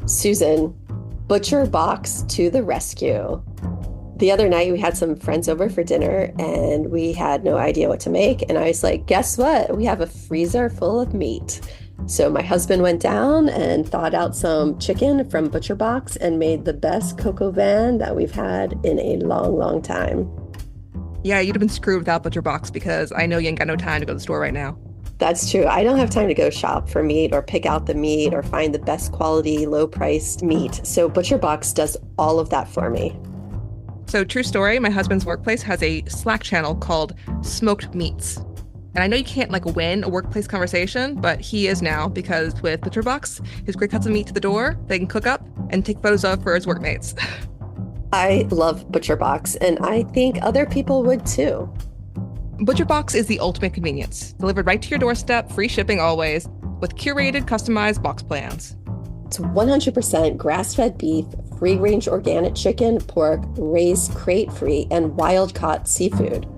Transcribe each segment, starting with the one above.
Susan, butcher box to the rescue. The other night, we had some friends over for dinner and we had no idea what to make. And I was like, guess what? We have a freezer full of meat. So my husband went down and thawed out some chicken from Butcher Box and made the best coq van that we've had in a long, long time. Yeah, you'd have been screwed without Butcher Box because I know you ain't got no time to go to the store right now. That's true. I don't have time to go shop for meat or pick out the meat or find the best quality, low priced meat. So Butcher Box does all of that for me. So, true story, my husband's workplace has a Slack channel called Smoked Meats. And I know you can't win a workplace conversation, but he is now because with Butcher Box, his great cuts of meat to the door, they can cook up and take photos of for his workmates. I love Butcher Box, and I think other people would too. Butcher Box is the ultimate convenience, delivered right to your doorstep, free shipping always, with curated, customized box plans. It's 100% grass-fed beef, free-range organic chicken, pork, raised crate-free, and wild-caught seafood.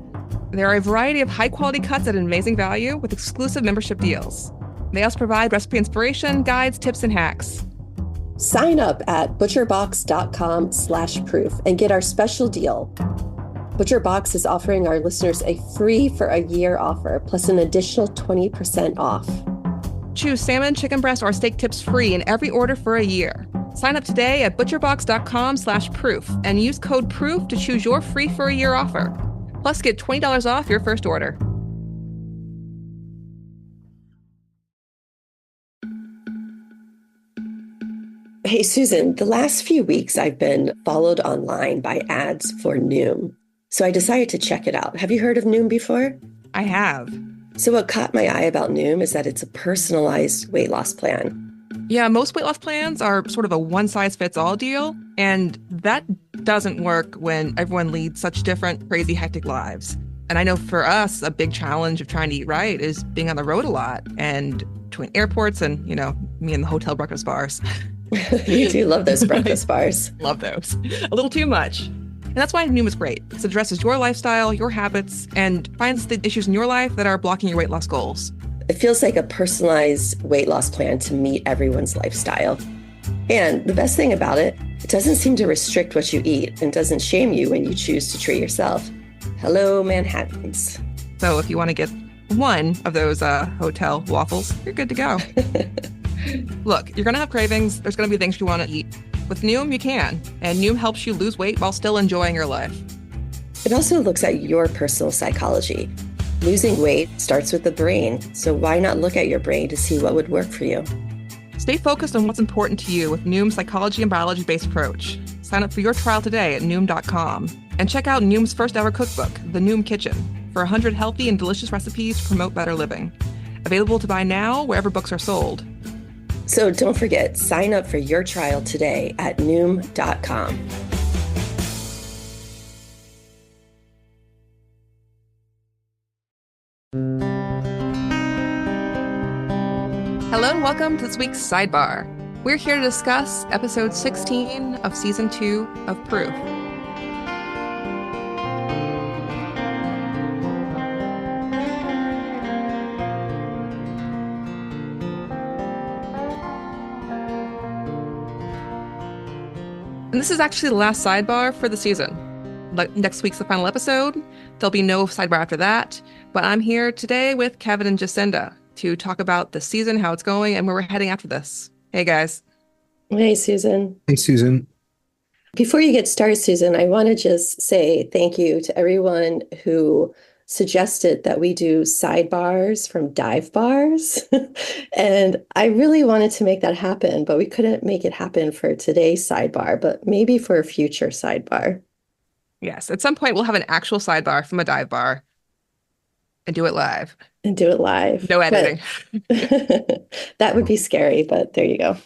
There are a variety of high-quality cuts at an amazing value with exclusive membership deals. They also provide recipe inspiration, guides, tips, and hacks. Sign up at butcherbox.com/proof and get our special deal. ButcherBox is offering our listeners a free for a year offer, plus an additional 20% off. Choose salmon, chicken breast, or steak tips free in every order for a year. Sign up today at butcherbox.com/proof and use code PROOF to choose your free for a year offer. Plus, get $20 off your first order. Hey, Susan, the last few weeks I've been followed online by ads for Noom. So I decided to check it out. Have you heard of Noom before? I have. So what caught my eye about Noom is that it's a personalized weight loss plan. Yeah, most weight loss plans are sort of a one-size-fits-all deal, and that doesn't work when everyone leads such different, crazy, hectic lives. And I know for us, a big challenge of trying to eat right is being on the road a lot, and between airports and, me and the hotel breakfast bars. You do love those breakfast bars. Love those. A little too much. And that's why Noom is great. It addresses your lifestyle, your habits, and finds the issues in your life that are blocking your weight loss goals. It feels like a personalized weight loss plan to meet everyone's lifestyle. And the best thing about it, it doesn't seem to restrict what you eat and doesn't shame you when you choose to treat yourself. Hello, Manhattans. So if you want to get one of those hotel waffles, you're good to go. Look, you're going to have cravings. There's going to be things you want to eat. With Noom, you can. And Noom helps you lose weight while still enjoying your life. It also looks at your personal psychology. Losing weight starts with the brain, so why not look at your brain to see what would work for you? Stay focused on what's important to you with Noom's psychology and biology-based approach. Sign up for your trial today at Noom.com. And check out Noom's first ever cookbook, The Noom Kitchen, for 100 healthy and delicious recipes to promote better living. Available to buy now wherever books are sold. So don't forget, sign up for your trial today at Noom.com. Hello and welcome to this week's Sidebar. We're here to discuss episode 16 of season 2 of Proof. And this is actually the last sidebar for the season. Next week's the final episode. There'll be no sidebar after that. But I'm here today with Kevin and Jacinda to talk about the season, how it's going, and where we're heading after this. Hey, guys. Hey, Susan. Hey, Susan. Before you get started, Susan, I want to just say thank you to everyone who suggested that we do sidebars from dive bars. And I really wanted to make that happen, but we couldn't make it happen for today's sidebar, but maybe for a future sidebar. Yes, at some point we'll have an actual sidebar from a dive bar and do it live. And do it live. No editing. That would be scary, but there you go.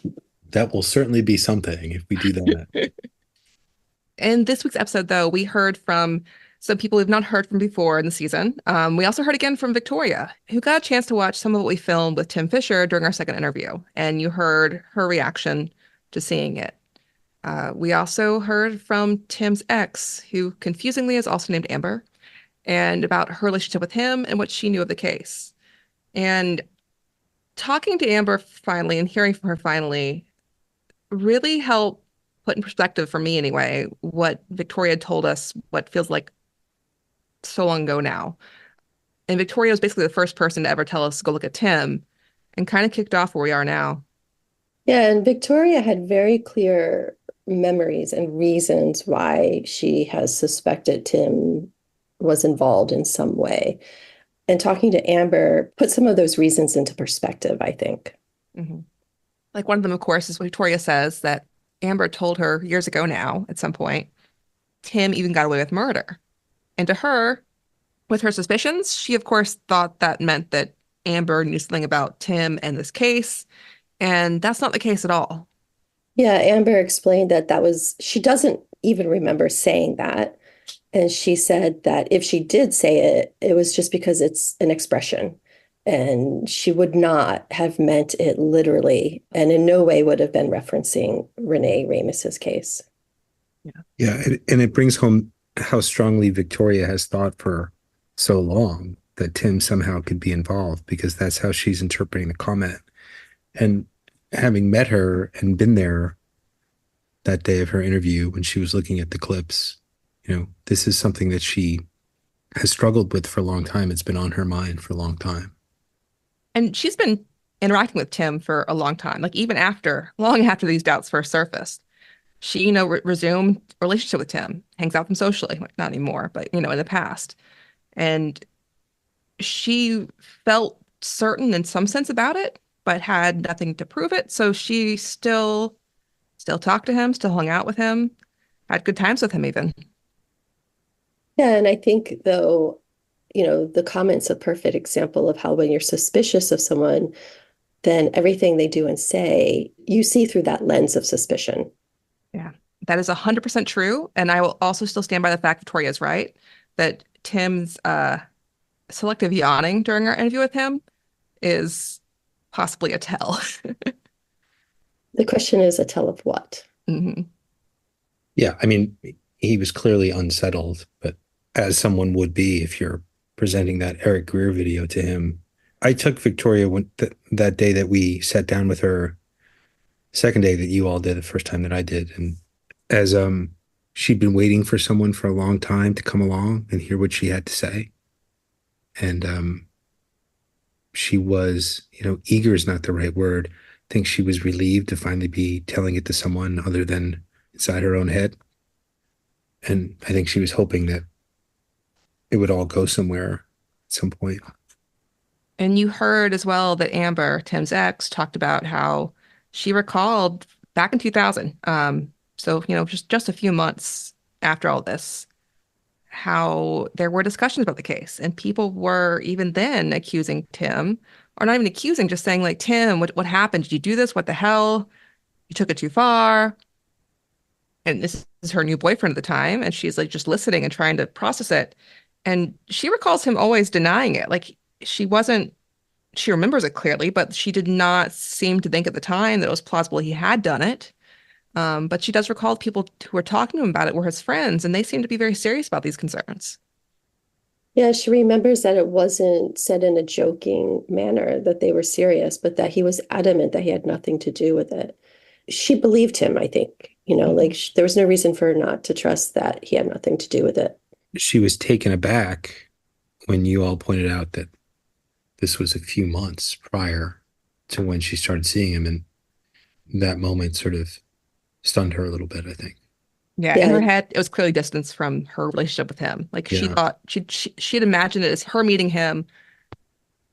That will certainly be something if we do that. In this week's episode, though, we heard from some people we've not heard from before in the season. We also heard again from Victoria, who got a chance to watch some of what we filmed with Tim Fisher during our second interview. And you heard her reaction to seeing it. We also heard from Tim's ex, who confusingly is also named Amber, and about her relationship with him and what she knew of the case. And talking to Amber finally and hearing from her finally, really helped put in perspective, for me anyway, what Victoria told us, what feels like so long ago now. And Victoria was basically the first person to ever tell us to go look at Tim and kind of kicked off where we are now. Yeah, and Victoria had very clear memories and reasons why she has suspected Tim was involved in some way. And talking to Amber put some of those reasons into perspective, I think. Mhm. Like one of them, of course, is Victoria says that Amber told her years ago now, at some point, Tim even got away with murder. And to her, with her suspicions, she, of course, thought that meant that Amber knew something about Tim and this case. And that's not the case at all. Yeah, Amber explained that she doesn't even remember saying that. And she said that if she did say it, it was just because it's an expression. And she would not have meant it literally, and in no way would have been referencing Renee Ramos's case. Yeah, and it brings home how strongly Victoria has thought for so long that Tim somehow could be involved, because that's how she's interpreting the comment. And having met her and been there that day of her interview when she was looking at the clips, this is something that she has struggled with for a long time. It's been on her mind for a long time. And she's been interacting with Tim for a long time, like even long after these doubts first surfaced. She, resumed a relationship with Tim, hangs out with him socially, like not anymore, but, in the past. And she felt certain in some sense about it, but had nothing to prove it. So she still talked to him, still hung out with him, had good times with him even. Yeah, and I think though, the comment's a perfect example of how when you're suspicious of someone, then everything they do and say, you see through that lens of suspicion. Yeah, that is 100% true. And I will also still stand by the fact Victoria's right, that Tim's selective yawning during our interview with him is possibly a tell. The question is, a tell of what? Mm-hmm. Yeah, I mean, he was clearly unsettled, but as someone would be if you're presenting that Eric Greer video to him. I took Victoria that day that we sat down with her, second day that you all did, the first time that I did, and as she'd been waiting for someone for a long time to come along and hear what she had to say. And she was, eager is not the right word. I think she was relieved to finally be telling it to someone other than inside her own head. And I think she was hoping that it would all go somewhere at some point. And you heard as well that Amber, Tim's ex, talked about how she recalled back in 2000, so, just a few months after all this, how there were discussions about the case. And people were even then accusing Tim, or not even accusing, just saying like, Tim, what happened? Did you do this? What the hell? You took it too far. And this is her new boyfriend at the time. And she's like just listening and trying to process it. And she recalls him always denying it. Like she remembers it clearly, but she did not seem to think at the time that it was plausible he had done it. But she does recall people who were talking to him about it were his friends, and they seem to be very serious about these concerns. Yeah, she remembers that it wasn't said in a joking manner, that they were serious, but that he was adamant that he had nothing to do with it. She believed him, I think, like there was no reason for her not to trust that he had nothing to do with it. She was taken aback when you all pointed out that this was a few months prior to when she started seeing him. And that moment sort of stunned her a little bit, I think. Yeah, in her head, it was clearly distance from her relationship with him. Like she thought she'd imagined it as her meeting him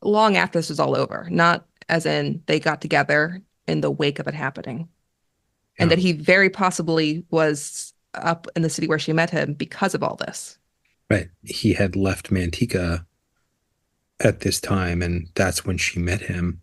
long after this was all over, not as in they got together in the wake of it happening. And that he very possibly was up in the city where she met him because of all this. Right. He had left Manteca at this time, and that's when she met him.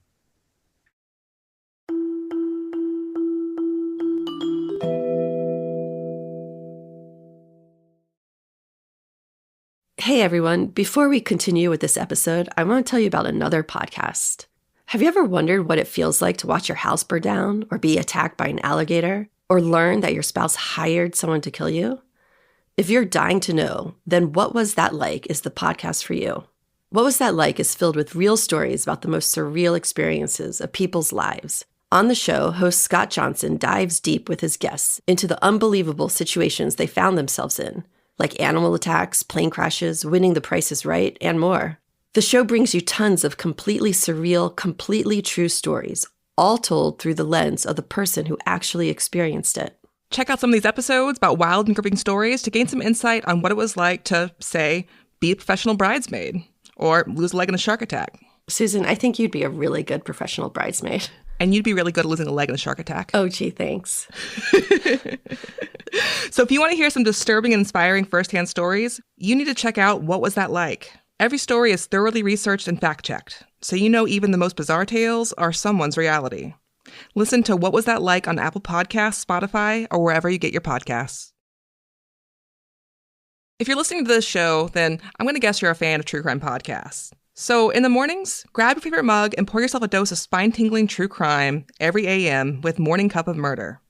Hey everyone, before we continue with this episode, I want to tell you about another podcast. Have you ever wondered what it feels like to watch your house burn down, or be attacked by an alligator, or learn that your spouse hired someone to kill you? If you're dying to know, then What Was That Like is the podcast for you. What Was That Like is filled with real stories about the most surreal experiences of people's lives. On the show, host Scott Johnson dives deep with his guests into the unbelievable situations they found themselves in, like animal attacks, plane crashes, winning the Price is Right, and more. The show brings you tons of completely surreal, completely true stories, all told through the lens of the person who actually experienced it. Check out some of these episodes about wild and gripping stories to gain some insight on what it was like to, say, be a professional bridesmaid or lose a leg in a shark attack. Susan, I think you'd be a really good professional bridesmaid. And you'd be really good at losing a leg in a shark attack. Oh, gee, thanks. So if you want to hear some disturbing and inspiring firsthand stories, you need to check out What Was That Like? Every story is thoroughly researched and fact-checked, so you know even the most bizarre tales are someone's reality. Listen to What Was That Like on Apple Podcasts, Spotify, or wherever you get your podcasts. If you're listening to this show, then I'm going to guess you're a fan of true crime podcasts. So in the mornings, grab your favorite mug and pour yourself a dose of spine-tingling true crime every AM with Morning Cup of Murder.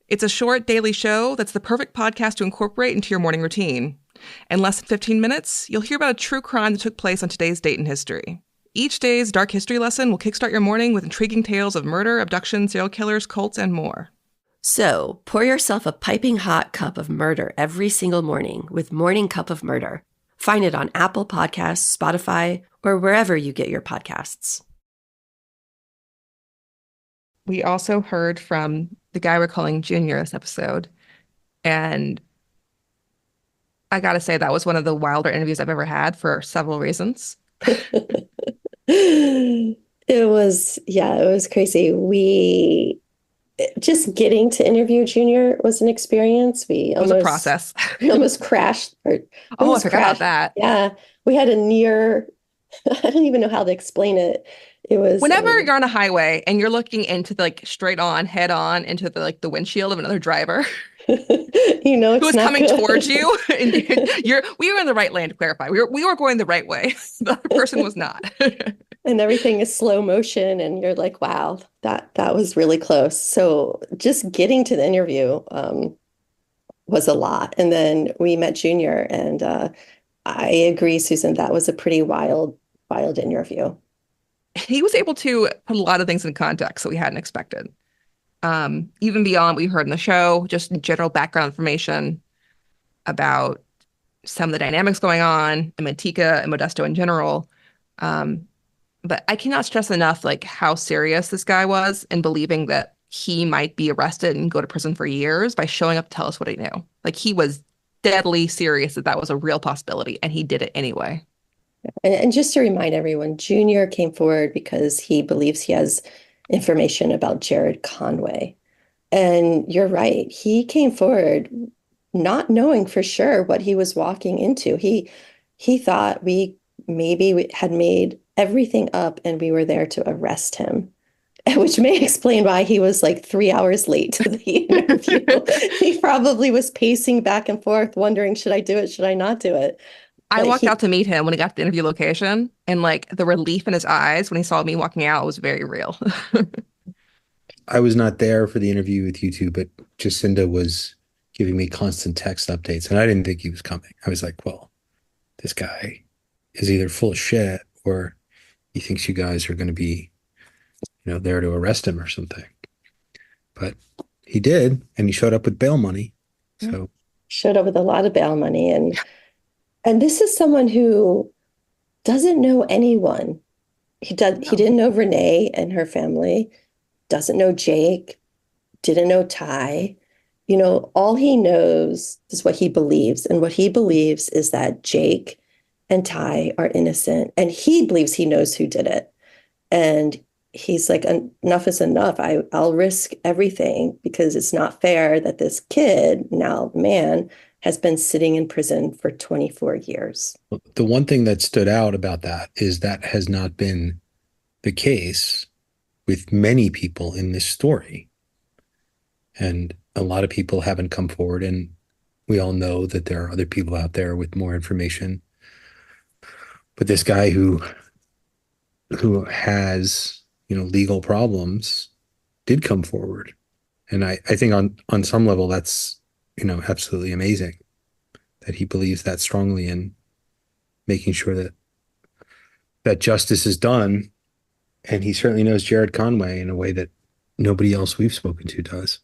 It's a short daily show that's the perfect podcast to incorporate into your morning routine. In less than 15 minutes, you'll hear about a true crime that took place on today's date in history. Each day's dark history lesson will kickstart your morning with intriguing tales of murder, abduction, serial killers, cults, and more. So pour yourself a piping hot cup of murder every single morning with Morning Cup of Murder. Find it on Apple Podcasts, Spotify, or wherever you get your podcasts. We also heard from the guy we're calling Junior this episode. And I gotta say, that was one of the wilder interviews I've ever had for several reasons. It was crazy. We just getting to interview Junior was an experience. It was a process. We almost crashed. I forgot about that. Yeah. We had a near, I don't even know how to explain it. It was whenever you're on a highway and you're looking into straight on, head on into the windshield of another driver. It's who was not coming good. towards you, and we were in the right lane, to clarify. We were going the right way. The other person was not. And everything is slow motion, and you're like, wow, that was really close. So just getting to the interview was a lot. And then we met Junior, and I agree, Susan, that was a pretty wild interview. He was able to put a lot of things in context that we hadn't expected. Even beyond what we heard in the show, just general background information about some of the dynamics going on in Manteca and Modesto in general. But I cannot stress enough how serious this guy was in believing that he might be arrested and go to prison for years by showing up to tell us what he knew. He was deadly serious that was a real possibility, and he did it anyway. And just to remind everyone, Junior came forward because he believes he has information about Jared Conway. And you're right. He came forward not knowing for sure what he was walking into. He thought we had made everything up and we were there to arrest him, which may explain why he was 3 hours late to the interview. He probably was pacing back and forth, wondering, should I do it? Should I not do it? I walked out to meet him when he got to the interview location, and the relief in his eyes when he saw me walking out was very real. I was not there for the interview with you two, but Jacinda was giving me constant text updates, and I didn't think he was coming. I was like, well, this guy is either full of shit or he thinks you guys are going to be, there to arrest him or something. But he did, and he showed up with bail money. So showed up with a lot of bail money, and this is someone who doesn't know anyone. He didn't know Renee and her family, doesn't know Jake, didn't know Ty. All he knows is what he believes. And what he believes is that Jake and Ty are innocent. And he believes he knows who did it. And he's like, enough is enough. I'll risk everything because it's not fair that this kid, now man, has been sitting in prison for 24 years. The one thing that stood out about that is that has not been the case with many people in this story. And a lot of people haven't come forward, and we all know that there are other people out there with more information. But this guy who has, legal problems did come forward. And I think on some level that's, absolutely amazing that he believes that strongly in making sure that justice is done. And he certainly knows Jared Conway in a way that nobody else we've spoken to does.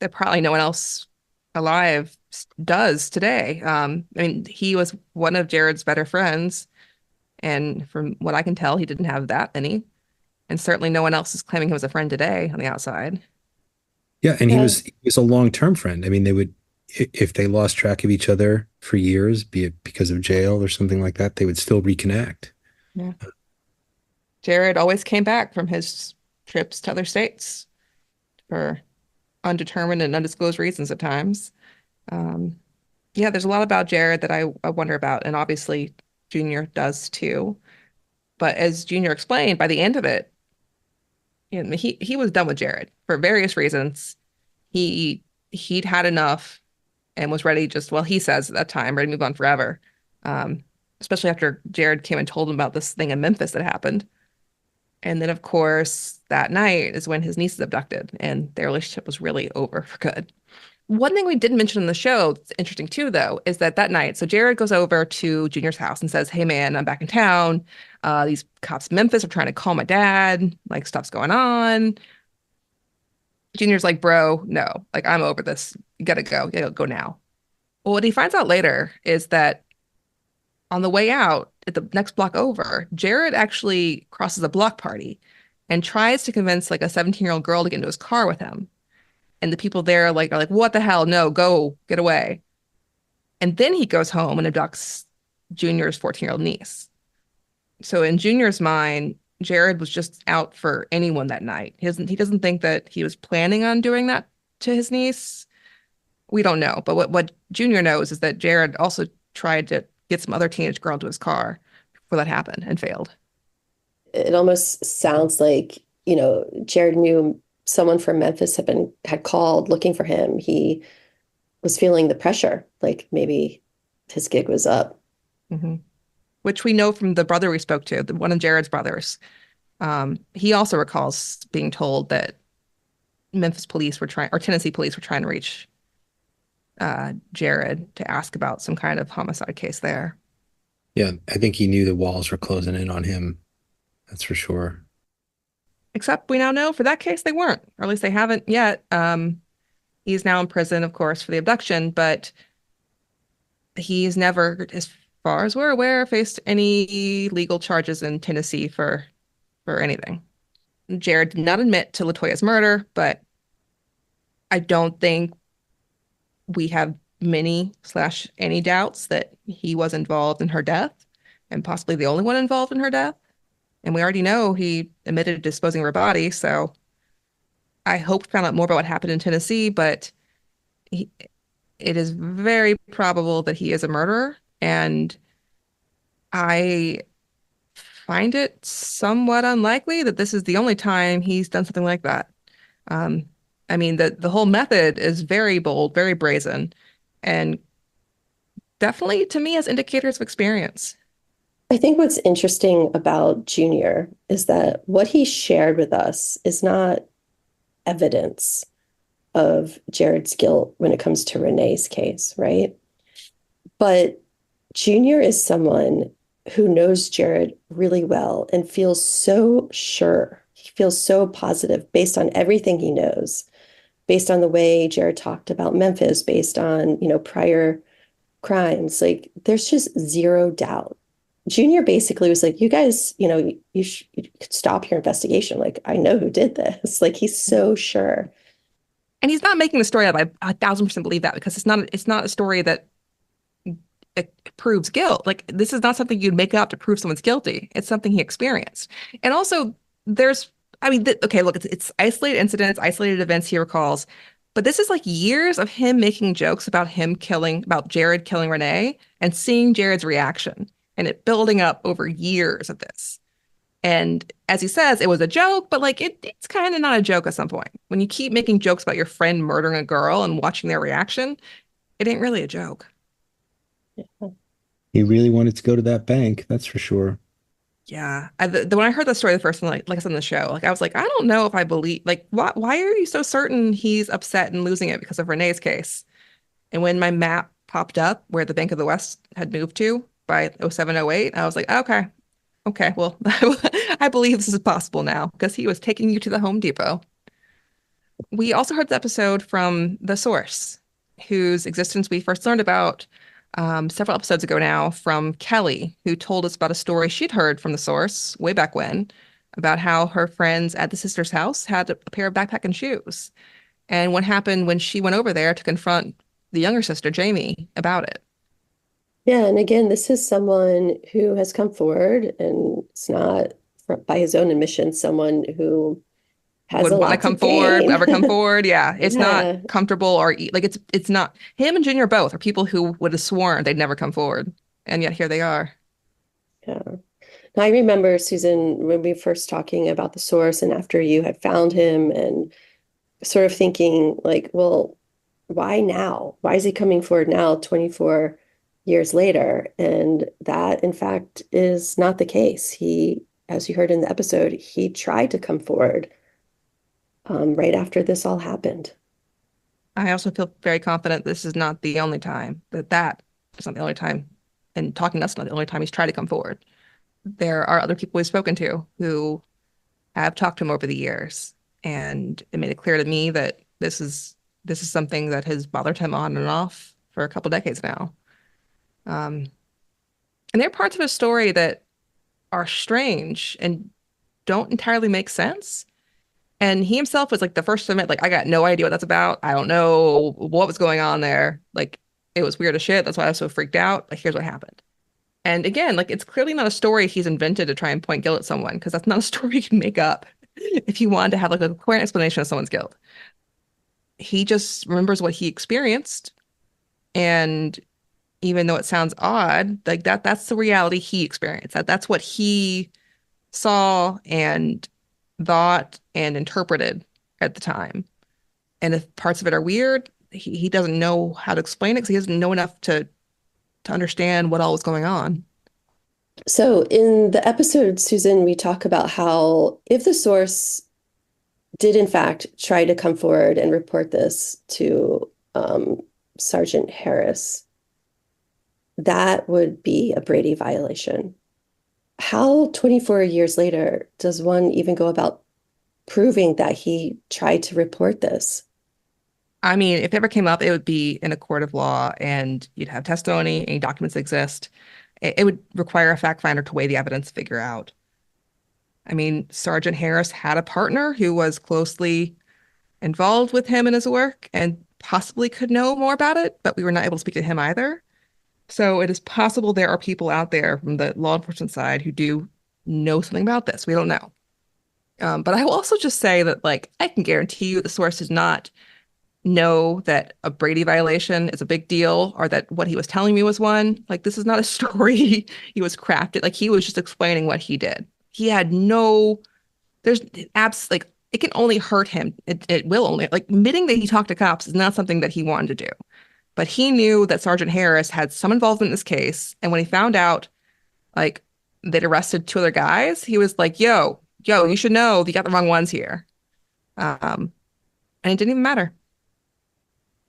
That probably no one else alive does today. I mean, he was one of Jared's better friends, and from what I can tell, he didn't have that many. And certainly no one else is claiming him as a friend today on the outside. Yeah, and Yeah. he was a long-term friend. I mean, they would if they lost track of each other for years, be it because of jail or something like that, they would still reconnect. Yeah. Jared always came back from his trips to other states for undetermined and undisclosed reasons at times. Um, yeah, there's a lot about Jared that I wonder about, and obviously Junior does too. But as Junior explained, by the end of it, he was done with Jared for various reasons. He he'd had enough and was ready just, well, he says at that time, ready to move on forever. Um, Especially after Jared came and told him about this thing in Memphis that happened. And then, of course, that night is when his niece is abducted, and their relationship was really over for good. One thing we didn't mention in the show that's interesting too, though, is that that night, so Jared goes over to Junior's house and says, "Hey, man, I'm back in town. These cops in Memphis are trying to call my dad. Like, stuff's going on." Junior's like, "Bro, no, like, I'm over this. You gotta go. You gotta go now." Well, what he finds out later is that on the way out, at the next block over, Jared actually crosses a block party and tries to convince like a 17-year-old girl to get into his car with him. And the people there like are like, "What the hell? No, go, get away." And then he goes home and abducts Junior's 14-year-old niece. So in Junior's mind, Jared was just out for anyone that night. He doesn't think that he was planning on doing that to his niece. We don't know. But what Junior knows is that Jared also tried to get some other teenage girl to his car before that happened and failed. It almost sounds like, Jared knew someone from Memphis had called looking for him. He was feeling the pressure, like maybe his gig was up. Hmm. Which we know from the brother we spoke to, one of Jared's brothers. He also recalls being told that Memphis police were trying, or Tennessee police were trying to reach Jared to ask about some kind of homicide case there. Yeah, I think he knew the walls were closing in on him. That's for sure. Except we now know for that case they weren't, or at least they haven't yet. He's now in prison, of course, for the abduction, but he's never, as far as we're aware, faced any legal charges in Tennessee for anything. Jared did not admit to Latoya's murder, but I don't think we have many slash any doubts that he was involved in her death and possibly the only one involved in her death. And we already know he admitted to disposing of her body. So I hope we found out more about what happened in Tennessee, but he, it is very probable that he is a murderer. And I find it somewhat unlikely that this is the only time he's done something like that. Um, I mean, the whole method is very bold, very brazen, and definitely to me as indicators of experience. I think what's interesting about Junior is that what he shared with us is not evidence of Jared's guilt when it comes to Renee's case, right? But Junior is someone who knows Jared really well and feels so sure. He feels so positive based on everything he knows, based on the way Jared talked about Memphis, based on, prior crimes. Like there's just zero doubt. Junior basically was like, you guys, you could stop your investigation. Like, I know who did this. Like, he's so sure. And he's not making the story up. I 1,000% believe that because it's not a story that it proves guilt. Like this is not something you'd make up to prove someone's guilty. It's something he experienced. And also there's, I mean, okay, look, it's isolated incidents, isolated events he recalls, but this is like years of him making jokes about about Jared killing Renee and seeing Jared's reaction and it building up over years of this. And as he says, it was a joke, but like it's kind of not a joke at some point. When you keep making jokes about your friend murdering a girl and watching their reaction, it ain't really a joke. Yeah. He really wanted to go to that bank, that's for sure. Yeah. When I heard the story the first time, like I said on the show, like I was like, I don't know if I believe, like, why are you so certain he's upset and losing it because of Renee's case? And when my map popped up where the Bank of the West had moved to by 0708, I was like, okay, well, I believe this is possible now because he was taking you to the Home Depot. We also heard the episode from the Source, whose existence we first learned about several episodes ago now from Kelly, who told us about a story she'd heard from the Source way back when about how her friends at the sister's house had a pair of backpack and shoes, and what happened when she went over there to confront the younger sister, Jamie, about it. Yeah, and again, this is someone who has come forward, and it's not by his own admission, someone who has Would a want to lot to come forward, gain. ever come forward. Yeah, it's not Yeah, comfortable or like it's not him and Junior both are people who would have sworn they'd never come forward, and yet here they are. yeah. Now, I remember, Susan, when we first talking about the source and after you had found him and sort of thinking like, well, why now? Why is he coming forward now, 24 years later? And that, in fact, is not the case. He, as you heard in the episode, he tried to come forward right after this all happened. I also feel very confident this is not the only time that is not the only time, and talking to us not the only time he's tried to come forward. There are other people we've spoken to who have talked to him over the years, and it made it clear to me that this is something that has bothered him on and off for a couple decades now. Um, and there are parts of his story that are strange and don't entirely make sense. And he himself was like the first to admit, like, I got no idea what that's about. I don't know what was going on there. Like, it was weird as shit. That's why I was so freaked out. Like, here's what happened. And again, like, it's clearly not a story he's invented to try and point guilt at someone, because that's not a story you can make up if you wanted to have like a coherent explanation of someone's guilt. He just remembers what he experienced. And even though it sounds odd, like that's the reality he experienced. That's what he saw and thought and interpreted at the time. And if parts of it are weird, he doesn't know how to explain it because he doesn't know enough to understand what all was going on. So in the episode, Susan, we talk about how if the source did in fact try to come forward and report this to Sergeant Harris, that would be a Brady violation. How 24 years later does one even go about proving that he tried to report this? I mean, if it ever came up, it would be in a court of law and you'd have testimony, any documents that exist. It would require a fact finder to weigh the evidence, figure out. I mean, Sergeant Harris had a partner who was closely involved with him in his work and possibly could know more about it, but we were not able to speak to him either. So it is possible there are people out there from the law enforcement side who do know something about this. We don't know. But I will also just say that, like, I can guarantee you the source does not know that a Brady violation is a big deal or that what he was telling me was one. Like, this is not a story he was crafted. Like, he was just explaining what he did. He had no, there's abs like it can only hurt him. It will only, like, admitting that he talked to cops is not something that he wanted to do. But he knew that Sergeant Harris had some involvement in this case. And when he found out, like, they'd arrested two other guys, he was like, yo, you should know you got the wrong ones here. And it didn't even matter.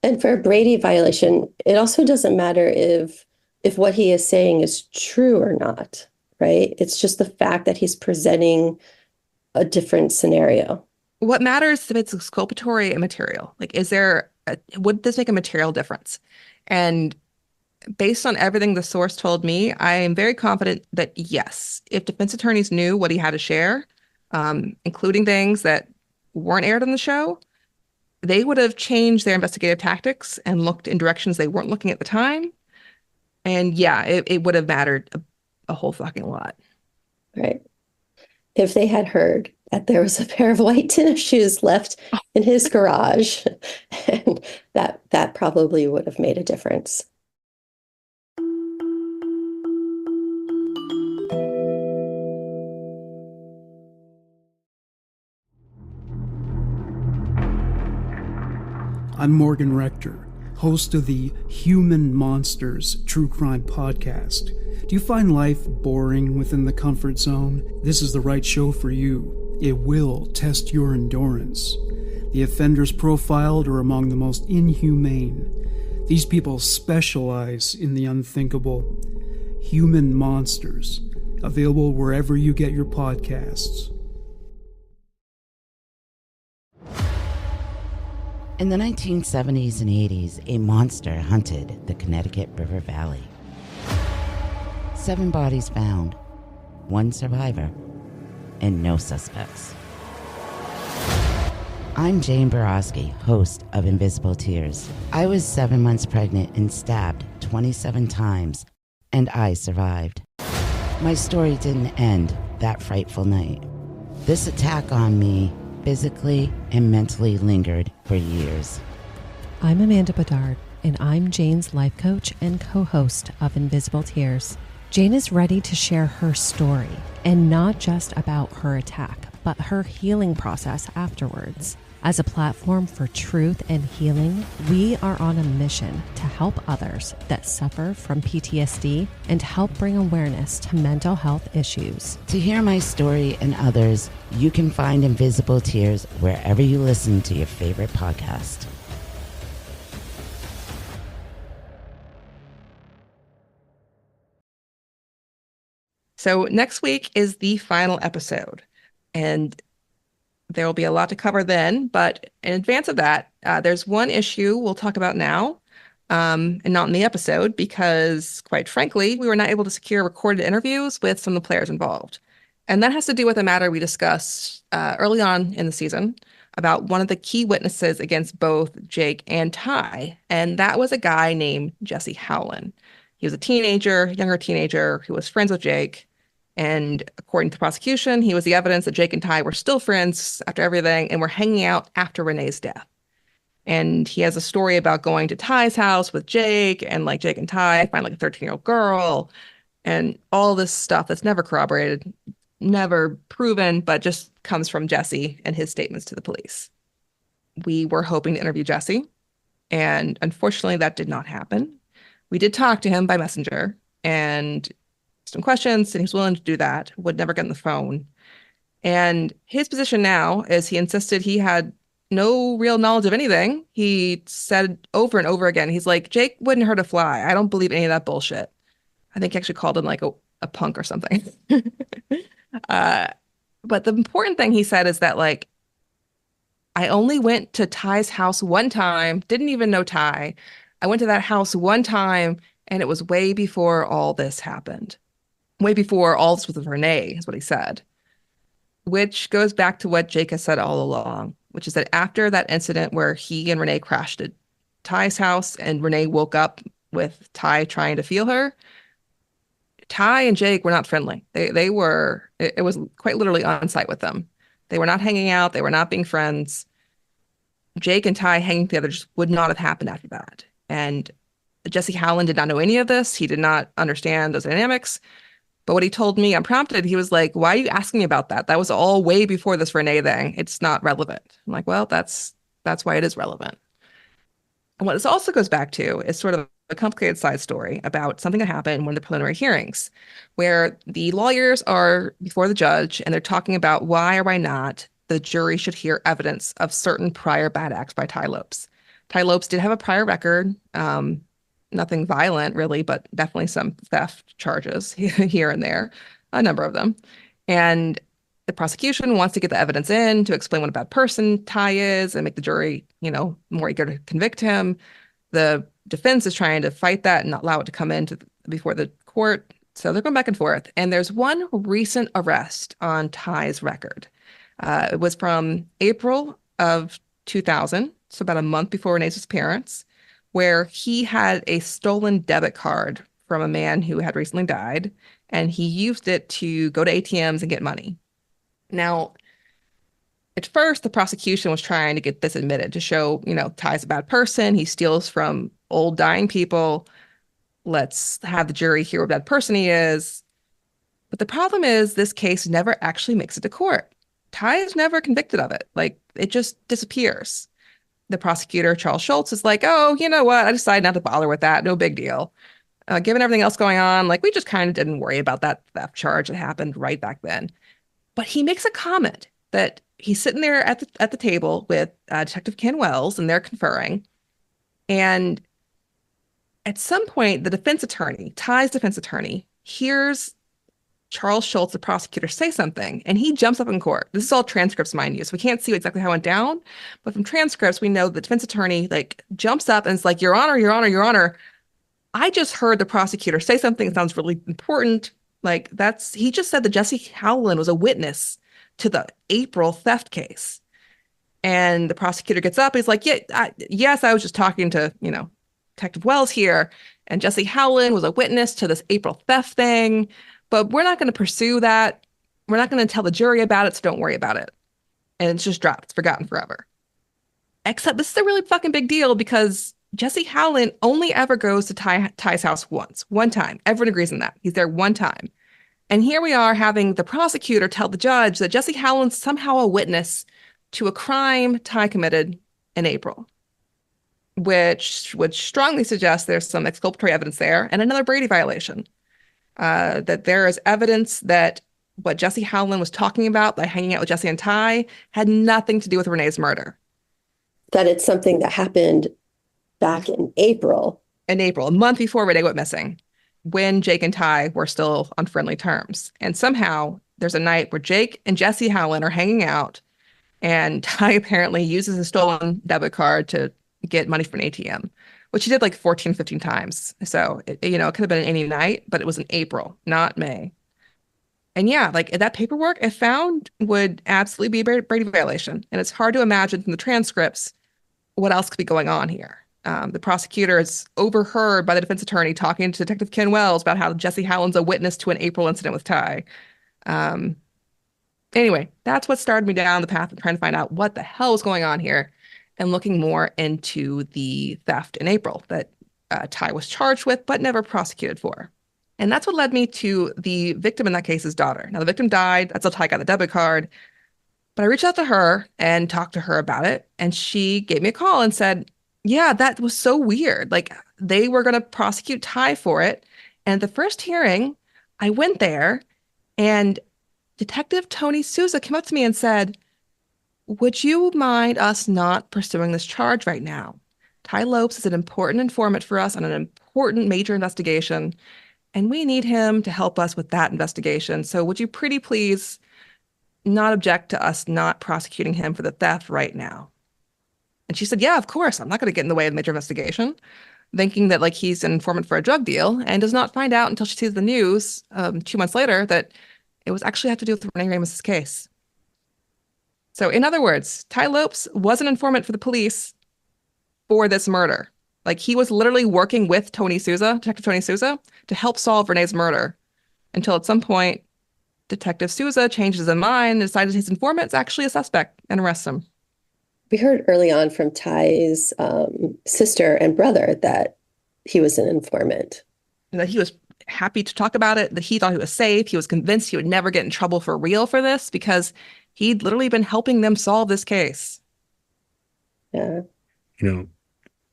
And for a Brady violation, it also doesn't matter if what he is saying is true or not, right? It's just the fact that he's presenting a different scenario. What matters if it's exculpatory and material? Like, would this make a material difference? And based on everything the source told me, I am very confident that yes, if defense attorneys knew what he had to share, including things that weren't aired on the show, they would have changed their investigative tactics and looked in directions they weren't looking at the time. And yeah, it would have mattered a whole fucking lot. Right. If they had heard that there was a pair of white tennis shoes left in his garage, and that probably would have made a difference. I'm Morgan Rector, host of the Human Monsters True Crime Podcast. Do you find life boring within the comfort zone? This is the right show for you. It will test your endurance. The offenders profiled are among the most inhumane. These people specialize in the unthinkable. Human Monsters, available wherever you get your podcasts. In the 1970s and 80s, a monster hunted the Connecticut River Valley. 7 bodies found, 1 survivor, and no suspects. I'm Jane Borowski, host of Invisible Tears. I was 7 months pregnant and stabbed 27 times, and I survived. My story didn't end that frightful night. This attack on me physically and mentally lingered for years. I'm Amanda Bedard, and I'm Jane's life coach and co-host of Invisible Tears. Jane is ready to share her story, and not just about her attack, but her healing process afterwards. As a platform for truth and healing, we are on a mission to help others that suffer from PTSD and help bring awareness to mental health issues. To hear my story and others, you can find Invisible Tears wherever you listen to your favorite podcast. So next week is the final episode, and there will be a lot to cover then. But in advance of that, there's one issue we'll talk about now, and not in the episode, because quite frankly, we were not able to secure recorded interviews with some of the players involved. And that has to do with a matter we discussed early on in the season about one of the key witnesses against both Jake and Ty. And that was a guy named Jesse Howland. He was a younger teenager, who was friends with Jake. And according to the prosecution, he was the evidence that Jake and Ty were still friends after everything and were hanging out after Renee's death. And he has a story about going to Ty's house with Jake, and like Jake and Ty find like a 13-year-old girl, and all this stuff that's never corroborated, never proven, but just comes from Jesse and his statements to the police. We were hoping to interview Jesse, and unfortunately that did not happen. We did talk to him by messenger and some questions, and he was willing to do that, would never get on the phone. And his position now is he insisted he had no real knowledge of anything. He said over and over again, he's like, Jake wouldn't hurt a fly. I don't believe any of that bullshit. I think he actually called him like a punk or something. But the important thing he said is that, like, I only went to Ty's house one time, didn't even know Ty. I went to that house one time, and it was way before all this happened. Way before all this was with Renee, is what he said. Which goes back to what Jake has said all along, which is that after that incident where he and Renee crashed at Ty's house and Renee woke up with Ty trying to feel her, Ty and Jake were not friendly. They were, it was quite literally on site with them. They were not hanging out. They were not being friends. Jake and Ty hanging together just would not have happened after that. And Jesse Howland did not know any of this. He did not understand those dynamics. But what he told me unprompted, he was like, why are you asking me about that? That was all way before this Renee thing. It's not relevant. I'm like, well, that's why it is relevant. And what this also goes back to is sort of a complicated side story about something that happened in one of the preliminary hearings, where the lawyers are before the judge and they're talking about why or why not the jury should hear evidence of certain prior bad acts by Ty Lopes. Ty Lopes did have a prior record, nothing violent really, but definitely some theft charges here and there, a number of them. And the prosecution wants to get the evidence in to explain what a bad person Ty is and make the jury, more eager to convict him. The defense is trying to fight that and not allow it to come in before the court. So they're going back and forth. And there's one recent arrest on Ty's record. It was from April of 2000, so about a month before Renee's disappearance, where he had a stolen debit card from a man who had recently died, and he used it to go to ATMs and get money. Now, at first, the prosecution was trying to get this admitted to show, Ty's a bad person. He steals from old dying people. Let's have the jury hear what bad person he is. But the problem is this case never actually makes it to court. Ty is never convicted of it. Like, it just disappears. The prosecutor, Charles Schultz, is like, oh, you know what? I decided not to bother with that. No big deal. Given everything else going on, like, we just kind of didn't worry about that theft charge that happened right back then. But he makes a comment that he's sitting there at the table with Detective Ken Wells, and they're conferring. And at some point, the defense attorney, Ty's defense attorney, hears Charles Schultz, the prosecutor, say something, and he jumps up in court. This is all transcripts, mind you, so we can't see exactly how it went down, but from transcripts, we know the defense attorney like jumps up and is like, Your Honor, Your Honor, Your Honor, I just heard the prosecutor say something that sounds really important. Like he just said that Jesse Howland was a witness to the April theft case. And the prosecutor gets up. He's like, yes, I was just talking to, Detective Wells here. And Jesse Howland was a witness to this April theft thing. But we're not going to pursue that. We're not going to tell the jury about it. So don't worry about it. And it's just dropped. It's forgotten forever. Except this is a really fucking big deal because Jesse Howland only ever goes to Ty's house one time. Everyone agrees on that. He's there one time. And here we are having the prosecutor tell the judge that Jesse Howland's somehow a witness to a crime Ty committed in April, which would strongly suggest there's some exculpatory evidence there and another Brady violation. That there is evidence that what Jesse Howland was talking about by hanging out with Jesse and Ty had nothing to do with Renee's murder. That it's something that happened back in April. In April, a month before Renee went missing, when Jake and Ty were still on friendly terms. And somehow there's a night where Jake and Jesse Howland are hanging out, and Ty apparently uses a stolen debit card to get money from an ATM, which he did like 14, 15 times. So, it could have been any night, but it was in April, not May. And yeah, like that paperwork if found would absolutely be a Brady violation. And it's hard to imagine from the transcripts what else could be going on here. The prosecutor is overheard by the defense attorney talking to Detective Ken Wells about how Jesse Howland's a witness to an April incident with Ty. Anyway, that's what started me down the path of trying to find out what the hell was going on here and looking more into the theft in April that Ty was charged with but never prosecuted for. And that's what led me to the victim in that case's daughter. Now, the victim died. That's how Ty got the debit card. But I reached out to her and talked to her about it. And she gave me a call and said, yeah, that was so weird. Like, they were going to prosecute Ty for it. And at the first hearing, I went there and Detective Tony Souza came up to me and said, would you mind us not pursuing this charge right now? Ty Lopes is an important informant for us on an important major investigation, and we need him to help us with that investigation. So would you pretty please not object to us not prosecuting him for the theft right now? And she said, yeah, of course. I'm not going to get in the way of the major investigation, thinking that like he's an informant for a drug deal, and does not find out until she sees the news 2 months later that it was actually had to do with Renee Ramos' case. So in other words, Ty Lopes was an informant for the police for this murder. Like, he was literally working with Detective Tony Souza, to help solve Renee's murder, until at some point, Detective Souza changes his mind and decides his informant is actually a suspect and arrests him. We heard early on from Ty's sister and brother that he was an informant. And that he was happy to talk about it, that he thought he was safe. He was convinced he would never get in trouble for real for this because he'd literally been helping them solve this case. Yeah.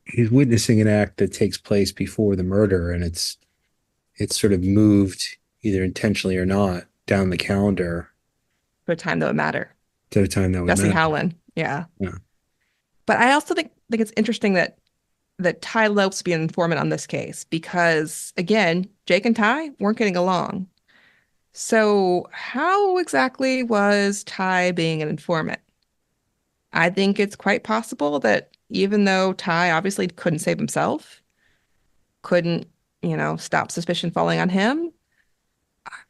He's witnessing an act that takes place before the murder, and it's sort of moved, either intentionally or not, down the calendar. For a time that would matter. To a time that would matter. Jesse Howland, yeah. But I also think it's interesting that Ty Lopes be an informant on this case because, again, Jake and Ty weren't getting along. So how exactly was Ty being an informant? I think it's quite possible that even though Ty obviously couldn't save himself, couldn't, stop suspicion falling on him,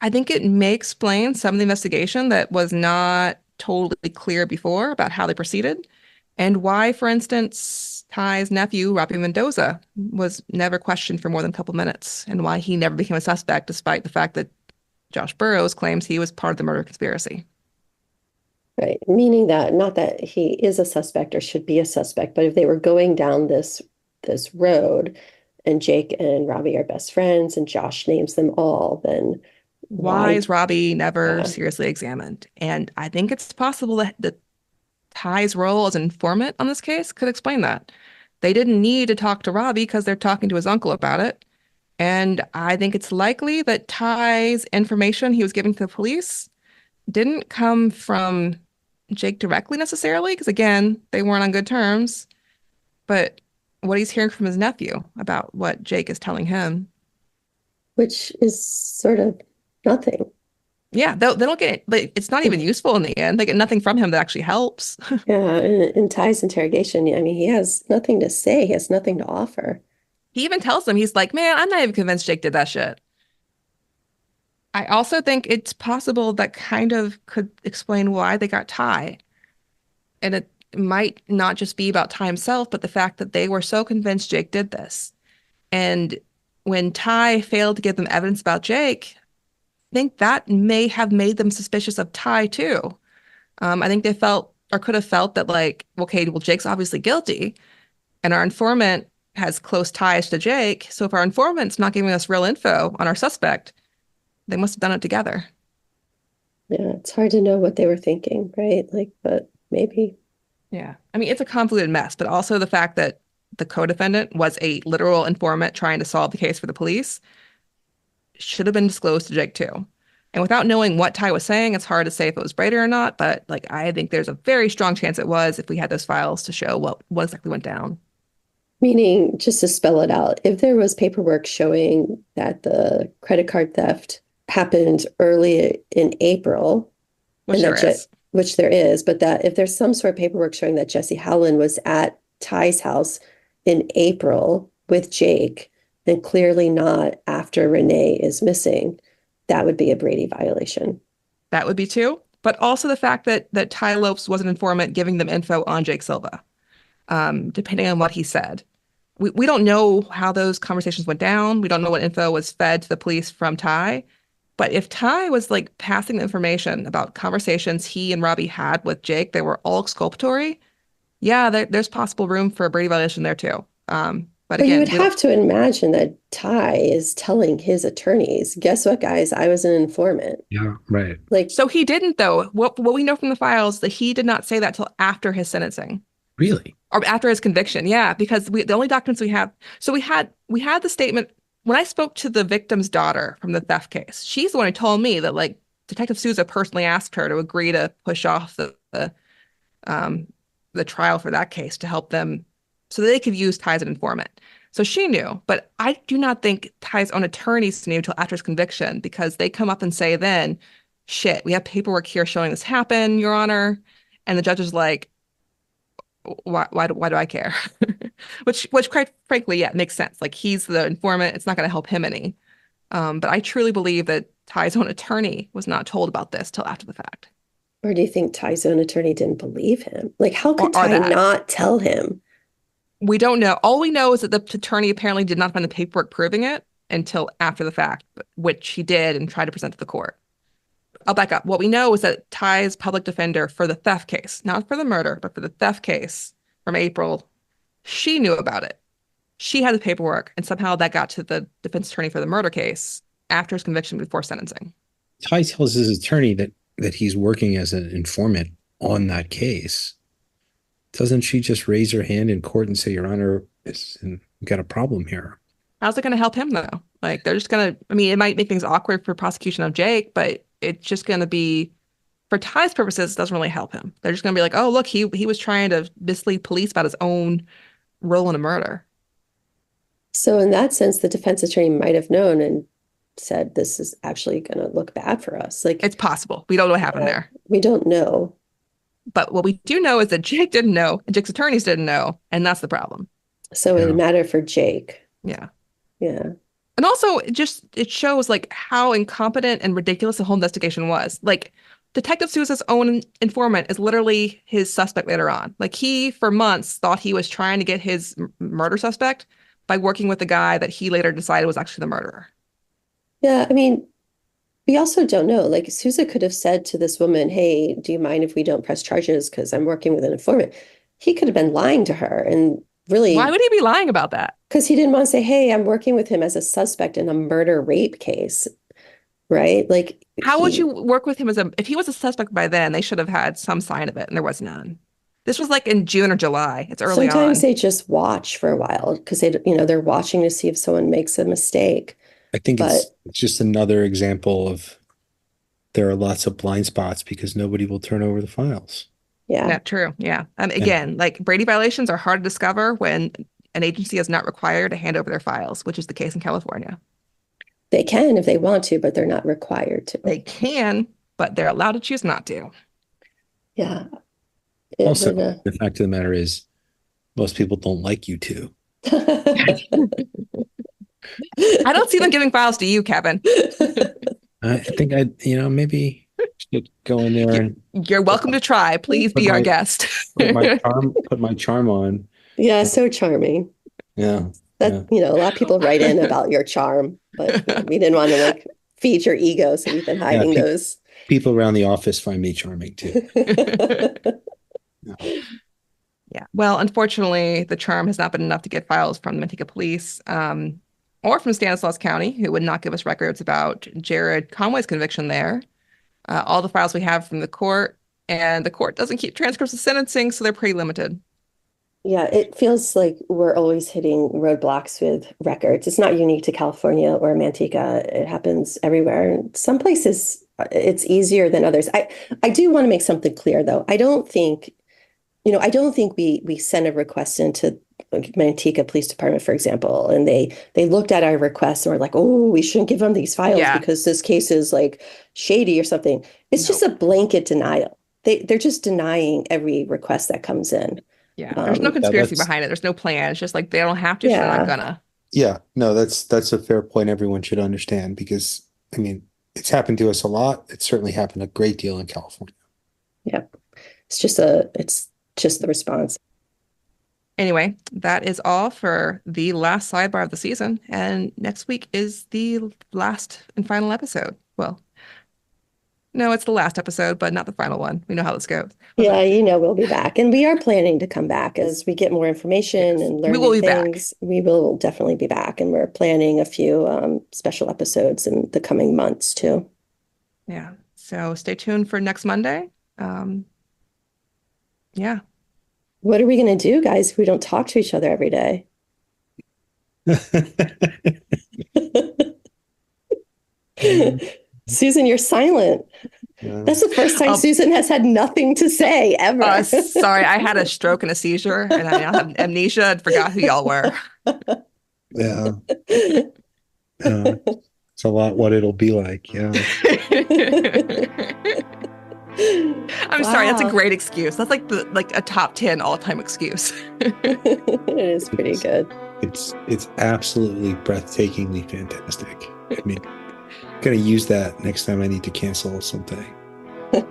I think it may explain some of the investigation that was not totally clear before about how they proceeded, and why, for instance, Ty's nephew, Robbie Mendoza, was never questioned for more than a couple minutes, and why he never became a suspect, despite the fact that Josh Burrows claims he was part of the murder conspiracy. Right. Meaning that not that he is a suspect or should be a suspect, but if they were going down this road and Jake and Robbie are best friends and Josh names them all, then why is Robbie never seriously examined? And I think it's possible that Ty's role as an informant on this case could explain that. They didn't need to talk to Robbie because they're talking to his uncle about it. And I think it's likely that Ty's information he was giving to the police didn't come from Jake directly necessarily, because again, they weren't on good terms, but what he's hearing from his nephew about what Jake is telling him. Which is sort of nothing. Yeah, they don't get it. Like, it's not even useful in the end. They get nothing from him that actually helps. Yeah, in Ty's interrogation, I mean, he has nothing to say. He has nothing to offer. He even tells them, he's like, man, I'm not even convinced Jake did that shit. I also think it's possible that kind of could explain why they got Ty. And it might not just be about Ty himself, but the fact that they were so convinced Jake did this. And when Ty failed to give them evidence about Jake, I think that may have made them suspicious of Ty too. I think they felt or could have felt that, like, okay, well, Jake's obviously guilty, and our informant has close ties to Jake. So if our informant's not giving us real info on our suspect, they must have done it together. Yeah, it's hard to know what they were thinking, right? Like, but maybe. Yeah. I mean, it's a convoluted mess, but also the fact that the co-defendant was a literal informant trying to solve the case for the police should have been disclosed to Jake too. And without knowing what Ty was saying, it's hard to say if it was Brady or not, but like I think there's a very strong chance it was if we had those files to show what exactly went down. Meaning, just to spell it out, if there was paperwork showing that the credit card theft happened early in April, Which there is. Which there is, but that if there's some sort of paperwork showing that Jesse Howland was at Ty's house in April with Jake, then clearly not after Renee is missing, that would be a Brady violation. That would be too. But also the fact that Ty Lopes was an informant giving them info on Jake Silva, depending on what he said. We don't know how those conversations went down. We don't know what info was fed to the police from Ty. But if Ty was like passing the information about conversations he and Robbie had with Jake, they were all exculpatory. Yeah, there's possible room for a Brady violation there too. But again, you would have to imagine that Ty is telling his attorneys, guess what, guys? I was an informant. Yeah, right. Like, so he didn't, though. What we know from the files that he did not say that till after his sentencing. Really? Or after his conviction. Yeah, because the only documents we have. So we had the statement when I spoke to the victim's daughter from the theft case. She's the one who told me that like Detective Souza personally asked her to agree to push off the trial for that case to help them so they could use Ty as an informant. So she knew, but I do not think Ty's own attorneys knew till after his conviction because they come up and say then, shit, we have paperwork here showing this happened, Your Honor. And the judge is like, why do I care? which quite frankly, yeah, makes sense. Like he's the informant. It's not going to help him any. But I truly believe that Ty's own attorney was not told about this till after the fact. Or do you think Ty's own attorney didn't believe him? Like, how could Ty not tell him? We don't know. All we know is that the attorney apparently did not find the paperwork proving it until after the fact, which he did and tried to present to the court. I'll back up. What we know is that Ty's public defender for the theft case, not for the murder, but for the theft case from April, she knew about it. She had the paperwork, and somehow that got to the defense attorney for the murder case after his conviction before sentencing. Ty tells his attorney that he's working as an informant on that case. Doesn't she just raise her hand in court and say, Your Honor, we've got a problem here? How's it going to help him, though? Like, they're just going to, I mean, it might make things awkward for prosecution of Jake, but it's just going to be, for Ty's purposes, it doesn't really help him. They're just going to be like, oh, look, he was trying to mislead police about his own role in a murder. So in that sense, the defense attorney might have known and said, this is actually going to look bad for us. Like, it's possible. We don't know what happened there. We don't know. But what we do know is that Jake didn't know, and Jake's attorneys didn't know, and that's the problem. So it mattered for Jake. Yeah. Yeah. And also, it shows like how incompetent and ridiculous the whole investigation was. Like, Detective Souza's own informant is literally his suspect later on. Like, he, for months, thought he was trying to get his murder suspect by working with the guy that he later decided was actually the murderer. Yeah, I mean, we also don't know. Like, Souza could have said to this woman, hey, do you mind if we don't press charges because I'm working with an informant? He could have been lying to her and really... Why would he be lying about that? Because he didn't want to say, hey, I'm working with him as a suspect in a murder-rape case, right? Like, how would you work with him if he was a suspect by then, they should have had some sign of it, and there was none. This was like in June or July. It's early on. Sometimes they just watch for a while because they're watching to see if someone makes a mistake. I think it's just another example of there are lots of blind spots because nobody will turn over the files. Yeah, true. Yeah. Again, like Brady violations are hard to discover when an agency is not required to hand over their files, which is the case in California. They can if they want to, but they're not required to. They can, but they're allowed to choose not to. Yeah. Also, the fact of the matter is, most people don't like you to. I don't see them giving files to you, Kevin. I think maybe should go in there and You're welcome to try. Please be our guest. put my charm on. Yeah, so charming. Yeah. That, a lot of people write in about your charm, but we didn't want to like feed your ego, so we've been hiding those. People around the office find me charming too. Yeah. Well, unfortunately, the charm has not been enough to get files from the Manteca police or from Stanislaus County, who would not give us records about Jared Conway's conviction there. All the files we have from the court, and the court doesn't keep transcripts of sentencing, so they're pretty limited. Yeah, it feels like we're always hitting roadblocks with records. It's not unique to California or Manteca. It happens everywhere. Some places it's easier than others. I do want to make something clear, though. I don't think we sent a request into Manteca Police Department, for example, and they looked at our request and were like, oh, we shouldn't give them these files because this case is like shady or something. It's just a blanket denial. They're just denying every request that comes in. Yeah, there's no conspiracy behind it. There's no plan. It's just like they don't have to, so they're not gonna. Yeah, no, that's a fair point everyone should understand, because, I mean, it's happened to us a lot. It's certainly happened a great deal in California. Yep. It's just the response. Anyway, that is all for the last sidebar of the season. And next week is the last and final episode. Well, no, it's the last episode, but not the final one. We know how this goes. Yeah, we'll be back. And we are planning to come back as we get more information and learn new things. We will definitely be back. And we're planning a few special episodes in the coming months, too. Yeah. So stay tuned for next Monday. Yeah. What are we going to do, guys, if we don't talk to each other every day? Susan, you're silent. Yeah. That's the first time Susan has had nothing to say ever. Sorry, I had a stroke and a seizure, and I now have amnesia and forgot who y'all were. Yeah. It's a lot what it'll be like. Yeah. I'm sorry. That's a great excuse. That's like a top 10 all-time excuse. It is pretty good. It's absolutely breathtakingly fantastic. I mean, I'm gonna use that next time I need to cancel something. I'm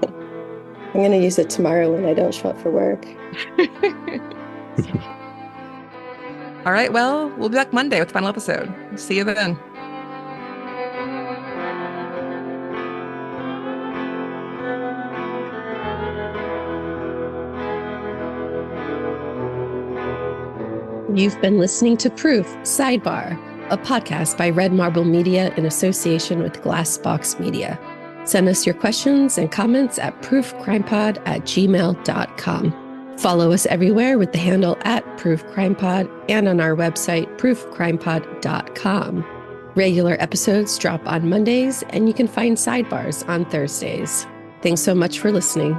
gonna use it tomorrow when I don't show up for work. All right. Well, we'll be back Monday with the final episode. See you then. You've been listening to Proof Sidebar, a podcast by Red Marble Media in association with Glassbox Media. Send us your questions and comments at proofcrimepod@gmail.com. Follow us everywhere with the handle @proofcrimepod and on our website, proofcrimepod.com. Regular episodes drop on Mondays, and you can find sidebars on Thursdays. Thanks so much for listening.